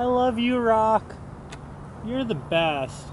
I love you, Rock. You're the best.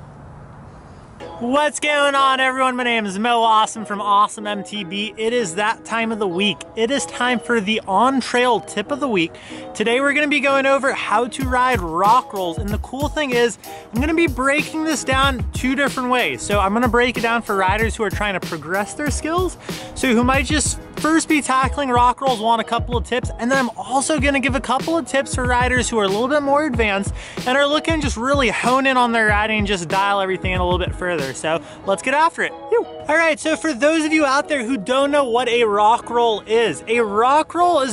What's going on, everyone? My name is Mo Awesome from Awesome MTB. It is that time of the week. It is time for the on-trail tip of the week. Today we're gonna be going over how to ride rock rolls. And the cool thing is, I'm gonna be breaking this down two different ways. So I'm gonna break it down for riders who are trying to progress their skills. So who might just first be tackling rock rolls, want a couple of tips. And then I'm also gonna give a couple of tips for riders who are a little bit more advanced and are looking to just really hone in on their riding and just dial everything in a little bit further. So let's get after it. Whew. All right, so for those of you out there who don't know what a rock roll is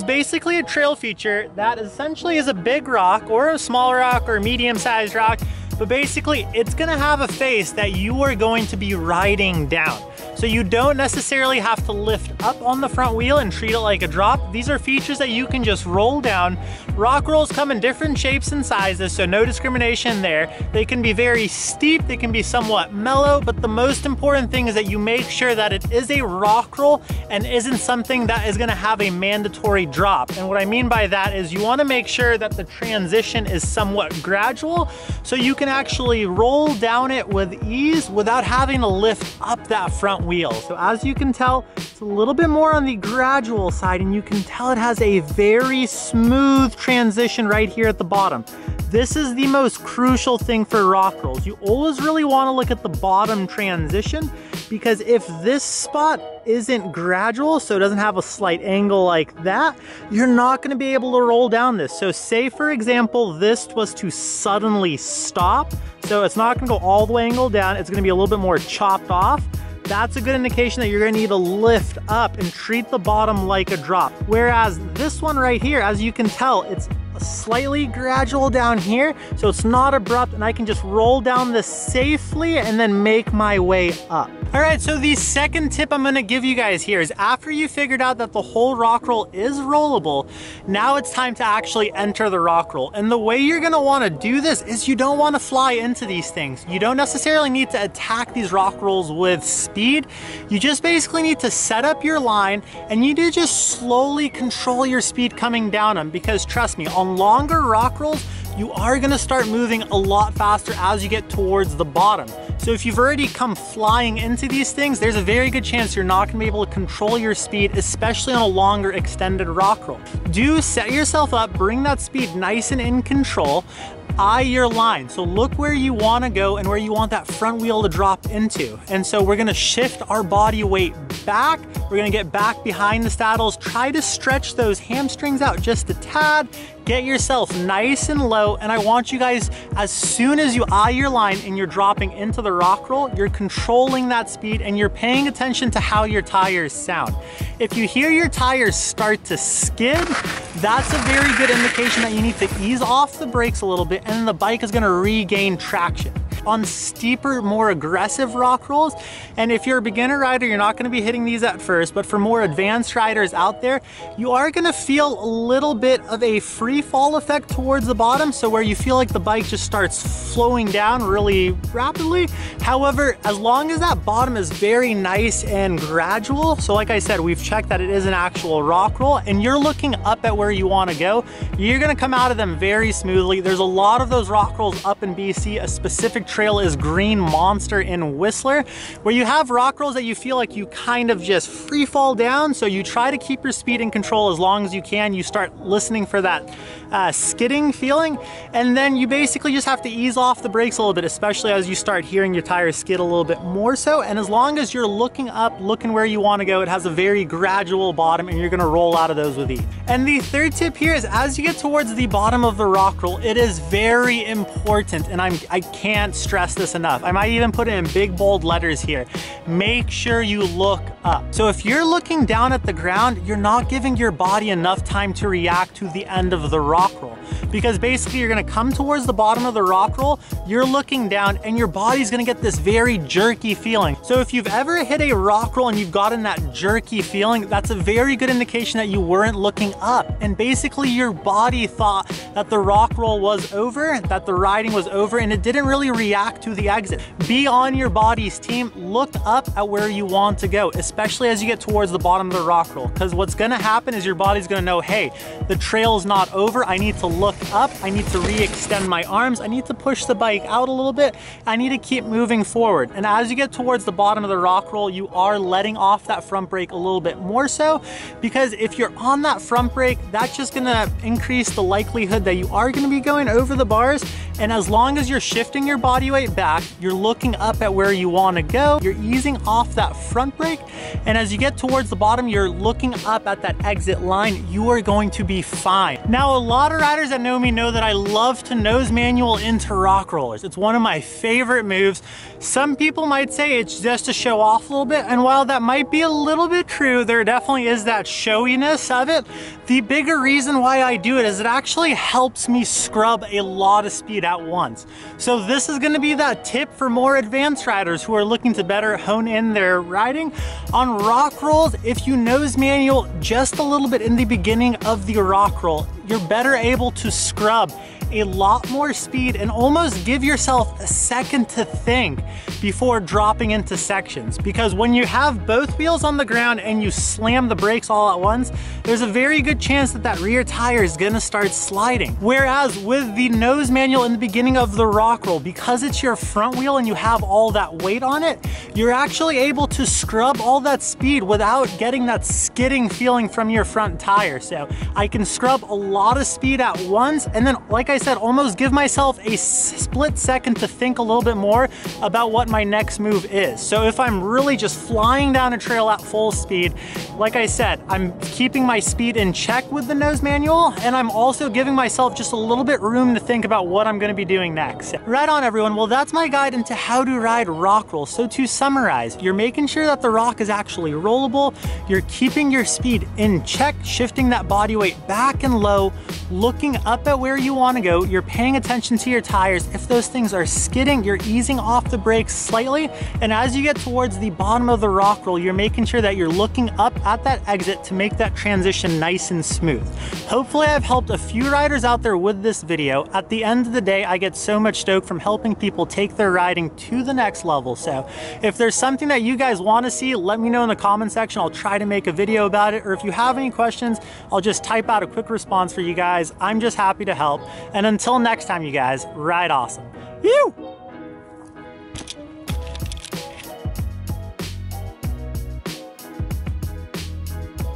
basically a trail feature that essentially is a big rock or a small rock or a medium-sized rock, but basically it's gonna have a face that you are going to be riding down. So you don't necessarily have to lift up on the front wheel and treat it like a drop. These are features that you can just roll down. Rock rolls come in different shapes and sizes, so no discrimination there. They can be very steep, they can be somewhat mellow, but the most important thing is that you make sure that it is a rock roll and isn't something that is gonna have a mandatory drop. And what I mean by that is you wanna make sure that the transition is somewhat gradual so you can actually roll down it with ease without having to lift up that front wheel. So as you can tell, it's a little bit more on the gradual side, and you can tell it has a very smooth transition right here at the bottom. This is the most crucial thing for rock rolls. You always really want to look at the bottom transition, because if this spot isn't gradual, so it doesn't have a slight angle like that, you're not going to be able to roll down this. So say for example this was to suddenly stop, so it's not going to go all the way angled down, it's going to be a little bit more chopped off. That's a good indication that you're gonna need to lift up and treat the bottom like a drop. Whereas this one right here, as you can tell, it's slightly gradual down here, so it's not abrupt, and I can just roll down this safely and then make my way up. All right, so the second tip I'm gonna give you guys here is after you figured out that the whole rock roll is rollable, now it's time to actually enter the rock roll. And the way you're gonna wanna do this is you don't wanna fly into these things. You don't necessarily need to attack these rock rolls with speed. You just basically need to set up your line, and you do just slowly control your speed coming down them, because trust me, on longer rock rolls, you are gonna start moving a lot faster as you get towards the bottom. So if you've already come flying into these things, there's a very good chance you're not gonna be able to control your speed, especially on a longer extended rock roll. Do set yourself up, bring that speed nice and in control. Eye your line, so look where you want to go and where you want that front wheel to drop into. And so we're going to shift our body weight back, we're going to get back behind the saddles, try to stretch those hamstrings out just a tad, get yourself nice and low, and I want you guys, as soon as you eye your line and you're dropping into the rock roll, you're controlling that speed and you're paying attention to how your tires sound. If you hear your tires start to skid, that's a very good indication that you need to ease off the brakes a little bit, and the bike is gonna regain traction. On steeper, more aggressive rock rolls, and if you're a beginner rider, you're not gonna be hitting these at first, but for more advanced riders out there, you are gonna feel a little bit of a free fall effect towards the bottom, so where you feel like the bike just starts flowing down really rapidly. However, as long as that bottom is very nice and gradual, so like I said, we've checked that it is an actual rock roll, and you're looking up at where you wanna go, you're gonna come out of them very smoothly. There's a lot of those rock rolls up in BC. A specific trail is Green Monster in Whistler, where you have rock rolls that you feel like you kind of just free fall down, so you try to keep your speed in control as long as you can. You start listening for that skidding feeling, and then you basically just have to ease off the brakes a little bit, especially as you start hearing your tires skid a little bit more so. And as long as you're looking up, looking where you want to go, it has a very gradual bottom, and you're going to roll out of those with ease. And the third tip here is as you get towards the bottom of the rock roll, it is very important, and I can't stress this enough. I might even put it in big bold letters here. Make sure you look up. So if you're looking down at the ground, you're not giving your body enough time to react to the end of the rock roll, because basically you're gonna come towards the bottom of the rock roll, you're looking down, and your body's gonna get this very jerky feeling. So if you've ever hit a rock roll and you've gotten that jerky feeling, that's a very good indication that you weren't looking up, and basically your body thought that the rock roll was over, that the riding was over, and it didn't really react to the exit. Be on your body's team, look up at where you want to go, especially especially as you get towards the bottom of the rock roll, because what's gonna happen is your body's gonna know, hey, the trail's not over. I need to look up. I need to re-extend my arms. I need to push the bike out a little bit. I need to keep moving forward. And as you get towards the bottom of the rock roll, you are letting off that front brake a little bit more so, because if you're on that front brake, that's just gonna increase the likelihood that you are gonna be going over the bars. And as long as you're shifting your body weight back, you're looking up at where you wanna go, you're easing off that front brake, and as you get towards the bottom, you're looking up at that exit line, you are going to be fine. Now, a lot of riders that know me know that I love to nose manual into rock rollers. It's one of my favorite moves. Some people might say it's just to show off a little bit, and while that might be a little bit true, there definitely is that showiness of it. The bigger reason why I do it is it actually helps me scrub a lot of speed at once. So this is gonna be that tip for more advanced riders who are looking to better hone in their riding. On rock rolls, if you nose manual just a little bit in the beginning of the rock roll, you're better able to scrub a lot more speed and almost give yourself a second to think before dropping into sections. Because when you have both wheels on the ground and you slam the brakes all at once, there's a very good chance that that rear tire is gonna start sliding. Whereas with the nose manual in the beginning of the rock roll, because it's your front wheel and you have all that weight on it, you're actually able to scrub all that speed without getting that skidding feeling from your front tire. So I can scrub a lot of speed at once, and then, like I said, almost give myself a split second to think a little bit more about what my next move is. So if I'm really just flying down a trail at full speed, like I said, I'm keeping my speed in check with the nose manual, and I'm also giving myself just a little bit room to think about what I'm gonna be doing next. Right on, everyone. Well, that's my guide into how to ride rock rolls. So to summarize, you're making sure that the rock is actually rollable, you're keeping your speed in check, shifting that body weight back and low, looking up at where you wanna go, you're paying attention to your tires. If those things are skidding, you're easing off the brakes slightly, and as you get towards the bottom of the rock roll, you're making sure that you're looking up at that exit to make that transition nice and smooth. Hopefully I've helped a few riders out there with this video. At the end of the day, I get so much stoke from helping people take their riding to the next level. So if there's something that you guys want to see, let me know in the comment section. I'll try to make a video about it, or if you have any questions, I'll just type out a quick response for you guys. I'm just happy to help. And until next time, you guys, ride awesome. Woo!